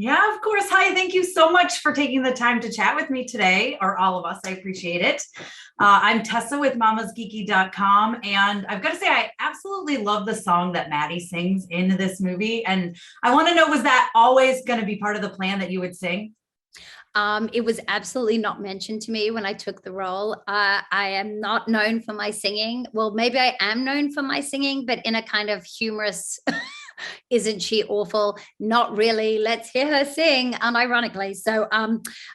Yeah, of course. Hi, thank you so much for taking the time to chat with me today, or all of us. I appreciate it. I'm Tessa with mamasgeeky.com, and I've got to say, I absolutely love the song that Maddie sings in this movie. And I want to know, was that always going to be part of the plan that you would sing? It was absolutely not mentioned to me when I took the role. I am not known for my singing. Well, maybe I am known for my singing, but in a kind of humorous isn't she awful? Not really. Let's hear her sing, unironically. So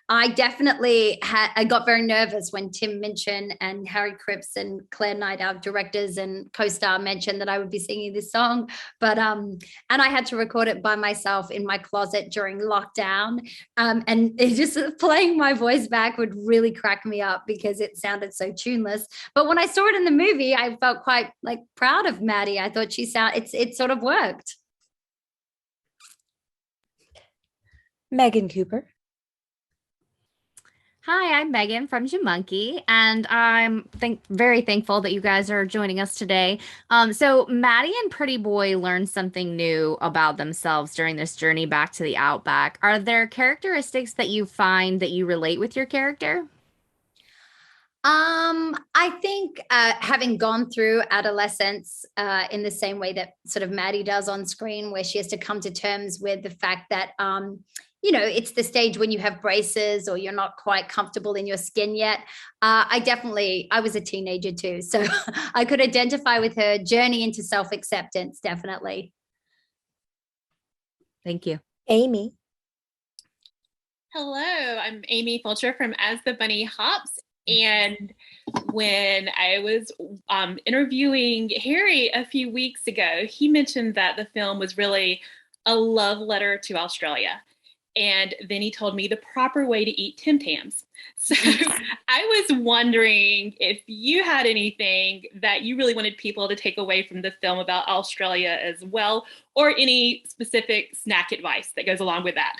I definitely I got very nervous when Tim Minchin and Harry Cripps and Claire Knight, our directors and co-star, mentioned that I would be singing this song. But and I had to record it by myself in my closet during lockdown. And it just playing my voice back would really crack me up because it sounded so tuneless. But when I saw it in the movie, I felt quite like proud of Maddie. I thought it sort of worked. Megan Cooper. Hi, I'm Megan from Jamunkie, and I'm very thankful that you guys are joining us today. So Maddie and Pretty Boy learned something new about themselves during this journey back to the Outback. Are there characteristics that you find that you relate with your character? I think having gone through adolescence in the same way that sort of Maddie does on screen, where she has to come to terms with the fact that it's the stage when you have braces or you're not quite comfortable in your skin yet. I was a teenager too, so I could identify with her journey into self-acceptance, definitely. Thank you. Amy. Hello, I'm Amy Fulcher from As the Bunny Hops. And when I was interviewing Harry a few weeks ago, he mentioned that the film was really a love letter to Australia. And then he told me the proper way to eat Tim Tams. So I was wondering if you had anything that you really wanted people to take away from the film about Australia as well, or any specific snack advice that goes along with that.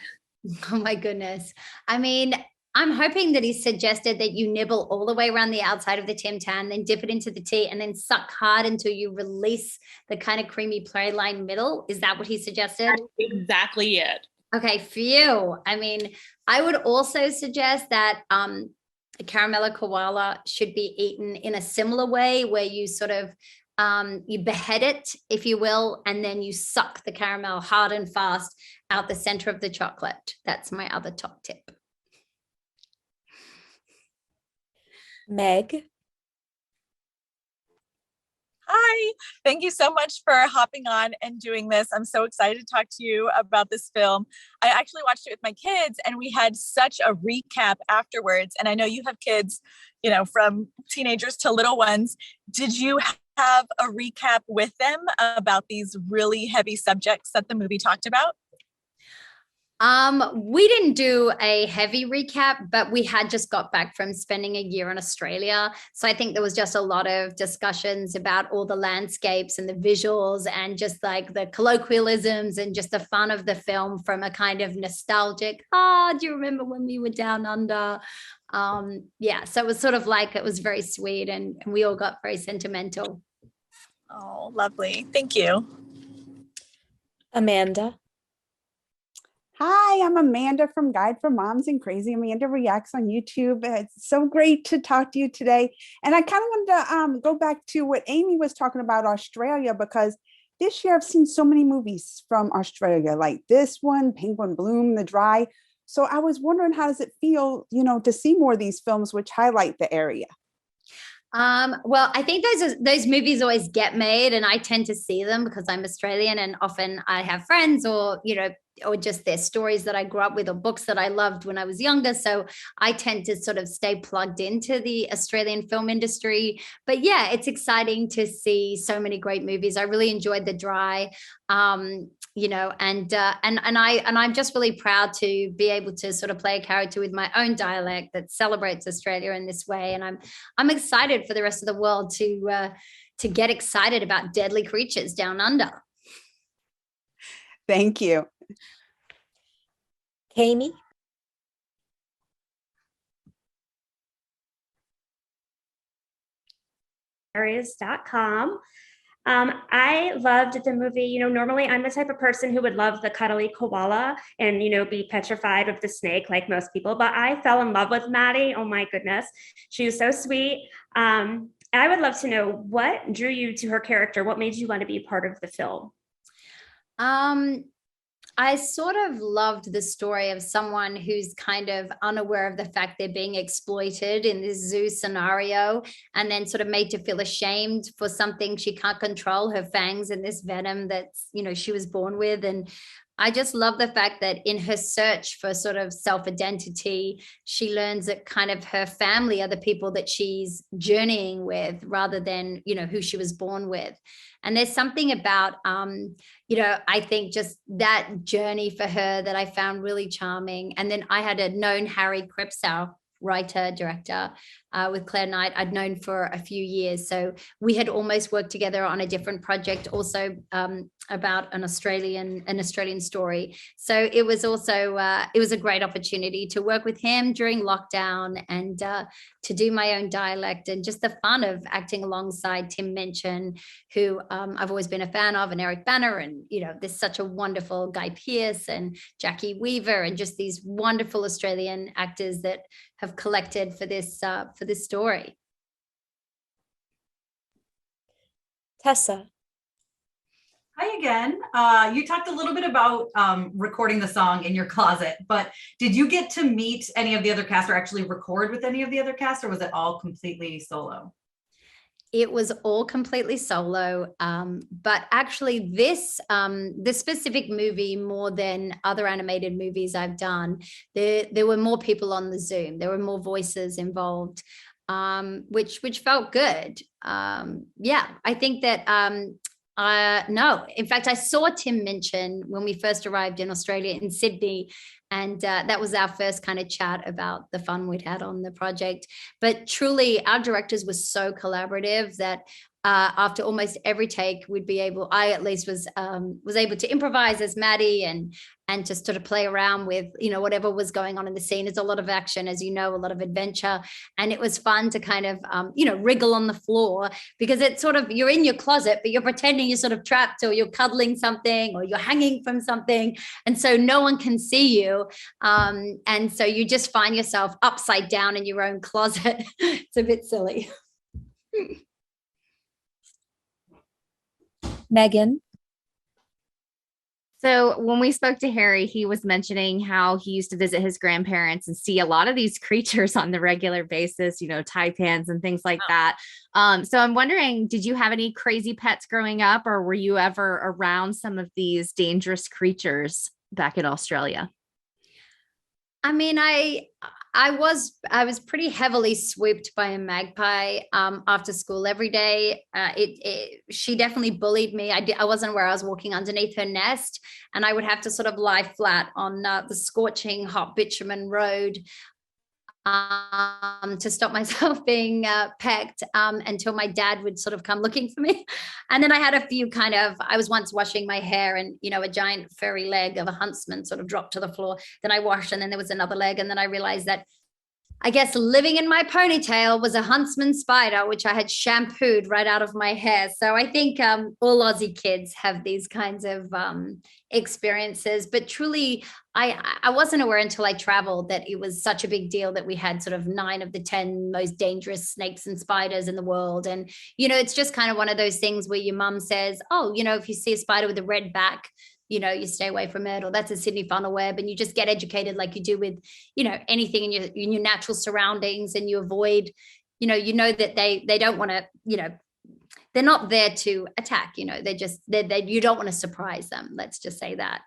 Oh my goodness. I mean, I'm hoping that he suggested that you nibble all the way around the outside of the Tim Tam, then dip it into the tea, and then suck hard until you release the kind of creamy praline middle. Is that what he suggested? That's exactly it. Okay, phew. I mean, I would also suggest that a caramella koala should be eaten in a similar way, where you sort of you behead it, if you will, and then you suck the caramel hard and fast out the center of the chocolate. That's my other top tip. Meg. Hi, thank you so much for hopping on and doing this. I'm so excited to talk to you about this film. I actually watched it with my kids and we had such a recap afterwards. And I know you have kids, from teenagers to little ones. Did you have a recap with them about these really heavy subjects that the movie talked about? We didn't do a heavy recap, but we had just got back from spending a year in Australia. So I think there was just a lot of discussions about all the landscapes and the visuals and just like the colloquialisms and just the fun of the film from a kind of nostalgic, do you remember when we were down under? So it was sort of like, it was very sweet and we all got very sentimental. Oh, lovely. Thank you. Amanda. Hi, I'm Amanda from Guide for Moms and Crazy Amanda Reacts on YouTube. It's so great to talk to you today. And I kind of wanted to go back to what Amy was talking about Australia, because this year I've seen so many movies from Australia, like this one, Penguin Bloom, The Dry. So I was wondering, how does it feel, to see more of these films which highlight the area? Well, I think those movies always get made, and I tend to see them because I'm Australian, and often I have friends or just their stories that I grew up with or books that I loved when I was younger. So I tend to sort of stay plugged into the Australian film industry. But yeah, it's exciting to see so many great movies. I really enjoyed The Dry. And I'm just really proud to be able to sort of play a character with my own dialect that celebrates Australia in this way. And I'm excited for the rest of the world to get excited about deadly creatures down under. Thank you. Kami. Areas.com. I loved the movie. Normally I'm the type of person who would love the cuddly koala and, be petrified of the snake like most people, but I fell in love with Maddie. Oh my goodness. She was so sweet. I would love to know what drew you to her character. What made you want to be part of the film? Um, I sort of loved the story of someone who's kind of unaware of the fact they're being exploited in this zoo scenario, and then sort of made to feel ashamed for something she can't control, her fangs and this venom that's, she was born with. And I just love the fact that in her search for sort of self-identity, she learns that kind of her family are the people that she's journeying with rather than, who she was born with. And there's something about, I think just that journey for her that I found really charming. And then I had known Harry Kripsau, writer, director, with Claire Knight, I'd known for a few years. So we had almost worked together on a different project also about an Australian story. So it was also, it was a great opportunity to work with him during lockdown and to do my own dialect, and just the fun of acting alongside Tim Minchin, who I've always been a fan of, and Eric Bana, and, there's such a wonderful Guy Pearce and Jacki Weaver, and just these wonderful Australian actors that have collected for this story. Tessa. Hi again. You talked a little bit about recording the song in your closet, but did you get to meet any of the other cast or actually record with any of the other cast, or was it all completely solo? It was all completely solo, but actually this specific movie, more than other animated movies I've done, there were more people on the Zoom. There were more voices involved, which felt good. I think that no, in fact, I saw Tim Minchin when we first arrived in Australia, in Sydney, and that was our first kind of chat about the fun we'd had on the project. But truly, our directors were so collaborative that after almost every take, I at least was able to improvise as Maddie and just sort of play around with, whatever was going on in the scene. There's a lot of action, as you know, a lot of adventure. And it was fun to kind of, wriggle on the floor, because it's sort of, you're in your closet, but you're pretending you're sort of trapped, or you're cuddling something, or you're hanging from something. And so no one can see you. And so you just find yourself upside down in your own closet. It's a bit silly. Megan. So when we spoke to Harry, he was mentioning how he used to visit his grandparents and see a lot of these creatures on the regular basis, taipans and things like that. So I'm wondering, did you have any crazy pets growing up, or were you ever around some of these dangerous creatures back in Australia? I mean, I was pretty heavily swooped by a magpie after school every day. She definitely bullied me. I wasn't aware I was walking underneath her nest, and I would have to sort of lie flat on the scorching hot bitumen road to stop myself being pecked until my dad would sort of come looking for me. And then I had a few I was once washing my hair, and, a giant furry leg of a huntsman sort of dropped to the floor. Then I washed, and then there was another leg. And then I realized that I guess living in my ponytail was a huntsman spider, which I had shampooed right out of my hair. So I think all Aussie kids have these kinds of experiences. But truly, I wasn't aware until I traveled that it was such a big deal that we had sort of 9 of the 10 most dangerous snakes and spiders in the world. And, it's just kind of one of those things where your mum says, oh, if you see a spider with a red back, you stay away from it, or that's a Sydney funnel web, and you just get educated like you do with, anything in your natural surroundings, and you avoid, that they don't want to, they're not there to attack, they you don't want to surprise them. Let's just say that.